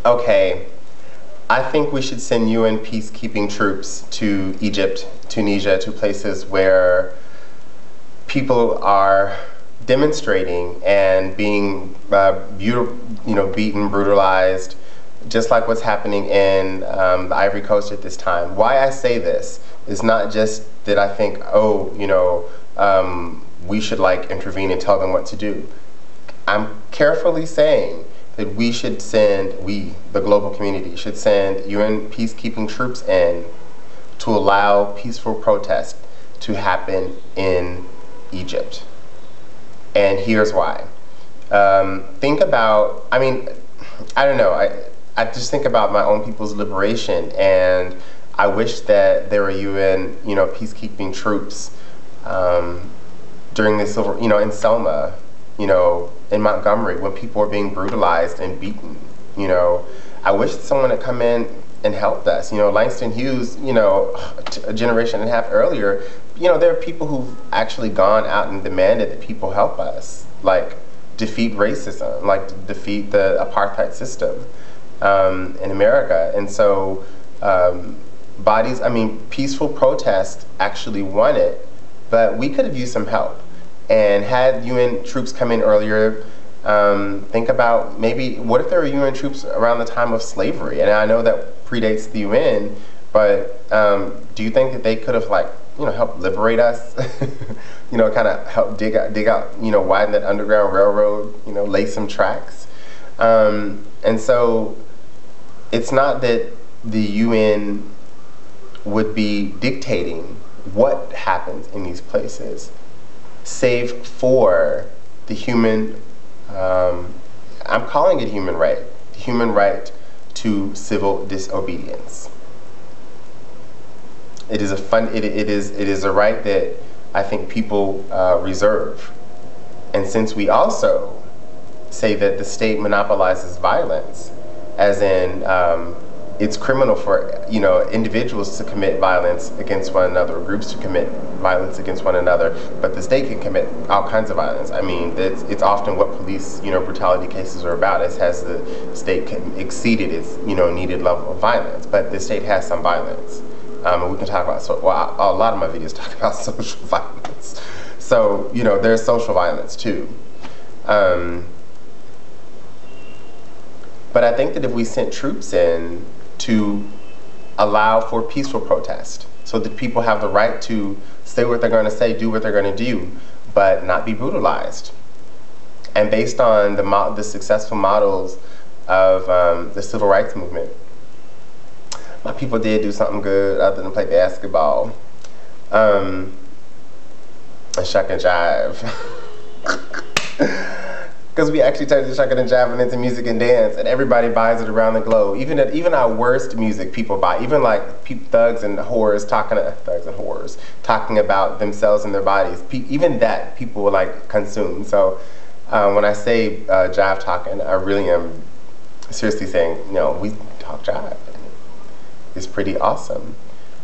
Okay, I think we should send UN peacekeeping troops to Egypt, Tunisia, to places where people are demonstrating and being beaten, brutalized, just like what's happening in the Ivory Coast at this time. Why I say this is not just that I think, oh, we should like intervene and tell them what to do. I'm carefully saying that we should send, the global community, should send UN peacekeeping troops in to allow peaceful protest to happen in Egypt. And here's why. Think about, I don't know, I just think about my own people's liberation, and I wish that there were UN, peacekeeping troops during the civil, in Selma, in Montgomery, when people were being brutalized and beaten. I wish someone had come in and helped us. Langston Hughes, a generation and a half earlier, there are people who've actually gone out and demanded that people help us, like defeat racism, like defeat the apartheid system in America. And so peaceful protest actually won it, but we could have used some help. And had UN troops come in earlier, think about maybe, what if there were UN troops around the time of slavery? And I know that predates the UN, but do you think that they could have helped liberate us? Kind of help dig out, widen that Underground Railroad, lay some tracks. And so it's not that the UN would be dictating what happens in these places, save for the human, I'm calling it human right, the human right to civil disobedience. It is a right that I think people reserve. And since we also say that the state monopolizes violence, as in it's criminal for individuals to commit violence against one another, or groups to commit violence against one another, but the state can commit all kinds of violence. It's often what police brutality cases are about, is has the state exceeded its needed level of violence, but the state has some violence. And we can talk about, a lot of my videos talk about social violence. So there's social violence too. But I think that if we sent troops in to allow for peaceful protest, so that people have the right to say what they're going to say, do what they're going to do, but not be brutalized. And based on the successful models of the civil rights movement, my people did do something good other than play basketball and shuck and jive. Because we actually turned the shucking and jiving into music and dance, and everybody buys it around the globe. Even our worst music, people buy. Even like thugs and whores talking about themselves and their bodies. Even that people will consume. So when I say jive talking, I really am seriously saying, we talk jive. It's pretty awesome.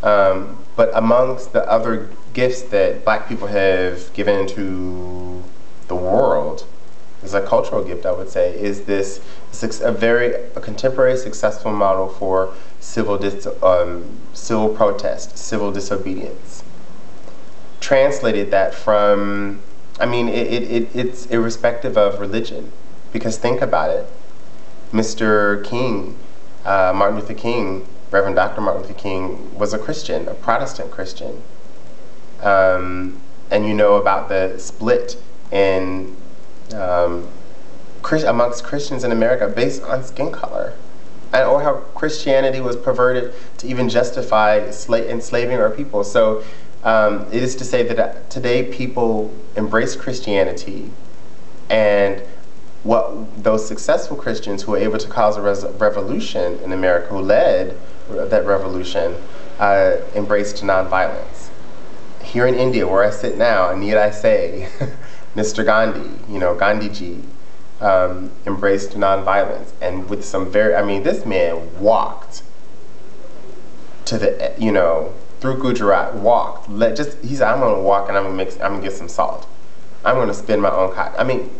But amongst the other gifts that Black people have given to the world, is a cultural gift, I would say, is this a contemporary successful model for civil protest, civil disobedience. Translated that from, it's irrespective of religion, because think about it. Mr. King, Martin Luther King, Reverend Dr. Martin Luther King, was a Christian, a Protestant Christian. And about the split in amongst Christians in America based on skin color, or how Christianity was perverted to even justify enslaving our people. So it is to say that today people embrace Christianity, and what those successful Christians who were able to cause a revolution in America, who led that revolution, embraced nonviolence. Here in India, where I sit now, and need I say, Mr. Gandhi, Gandhiji, embraced nonviolence, and with some this man walked to the, through Gujarat, walked. He said, I'm gonna walk and I'm gonna get some salt. I'm gonna spin my own cotton.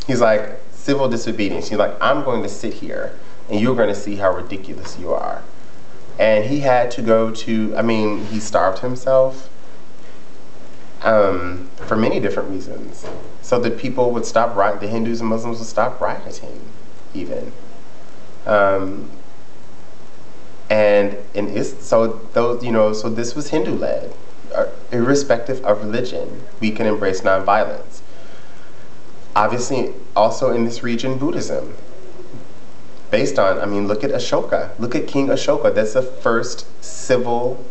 He's like, civil disobedience. He's like, I'm going to sit here and you're going to see how ridiculous you are. And he had to go to, I mean, he starved himself for many different reasons. So that people would stop rioting, the Hindus and Muslims would stop rioting, even. So those, so this was Hindu-led. Irrespective of religion, we can embrace nonviolence. Obviously, also in this region, Buddhism. Based on, I mean, look at Ashoka. Look at King Ashoka. That's the first civil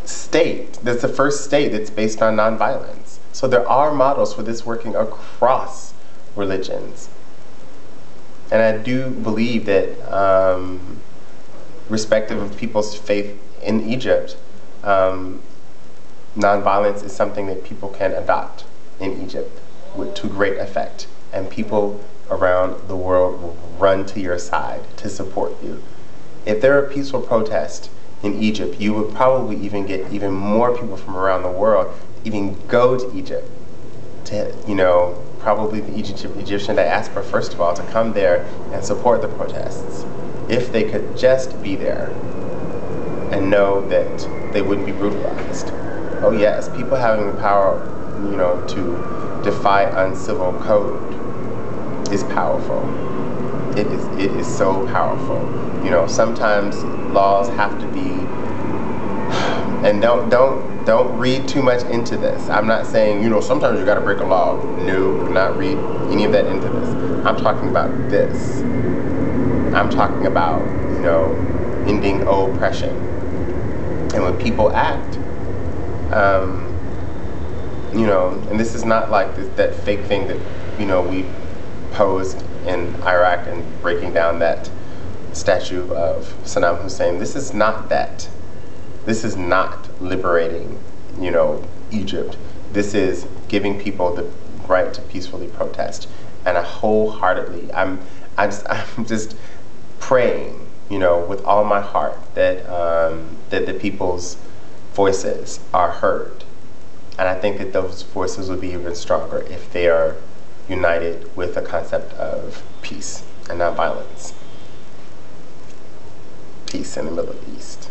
state. That's the first state that's based on nonviolence. So there are models for this working across religions. And I do believe that, respective of people's faith in Egypt, nonviolence is something that people can adopt in Egypt to great effect. And people around the world will run to your side to support you. If there are peaceful protests in Egypt, you would probably even get even more people from around the world even go to Egypt to, probably the Egyptian diaspora, first of all, to come there and support the protests. If they could just be there and know that they wouldn't be brutalized. Oh yes, people having the power, to defy uncivil code is powerful. It is so powerful. Sometimes laws have to be, and don't read too much into this. I'm not saying, sometimes you gotta break a law. No, do not read any of that into this. I'm talking about this. I'm talking about, ending oppression. And when people act, and this is not like that fake thing that, we posed in Iraq and breaking down that statue of Saddam Hussein. This is not that. This is not liberating, Egypt. This is giving people the right to peacefully protest. And I wholeheartedly, I'm just praying, with all my heart that that the people's voices are heard. And I think that those voices will be even stronger if they are united with the concept of peace and nonviolence. Peace in the Middle East.